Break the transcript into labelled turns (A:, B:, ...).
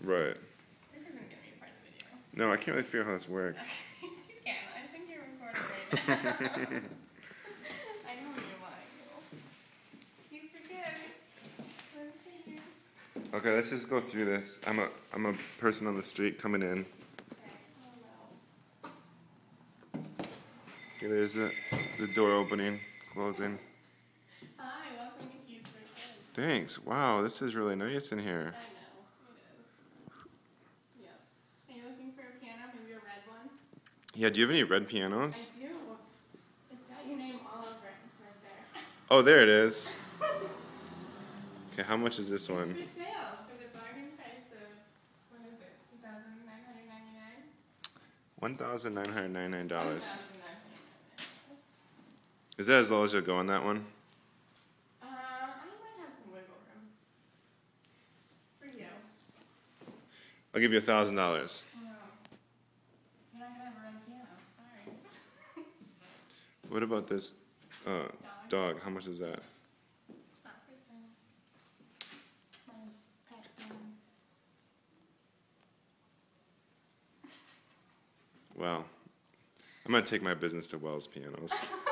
A: Right.
B: This isn't going to be a part of the video.
A: No, I can't really figure out how this works.
B: Yes, you can. I think you're recording right now. I know you want to. Keys for kids. Let's see.
A: Okay, let's just go through this. I'm a person on the street coming in.
B: Okay. Oh no.
A: Okay, there's the door opening, closing.
B: Hi, welcome to Keys for Kids.
A: Thanks. Wow, this is really nice in here.
B: I know, it is. Yep. Are you looking for a piano? Maybe a red one?
A: Yeah, do you have any red pianos?
B: I do. It's got your name all over it. It's right there.
A: Oh, there it is. Okay, how much is this one?
B: It's for sale for the bargain price of, what is it, $2,999?
A: $1,999.
B: $1,999.
A: Is that as low as you'll go on that one?
B: I might have some wiggle room. For you.
A: I'll give you $1,000.
B: Oh. You're not going to have a red piano. Sorry.
A: What about this dog? How much is that?
B: It's not for sale. It's my pet dog.
A: Wow. I'm going to take my business to Wells Pianos.
B: Oh.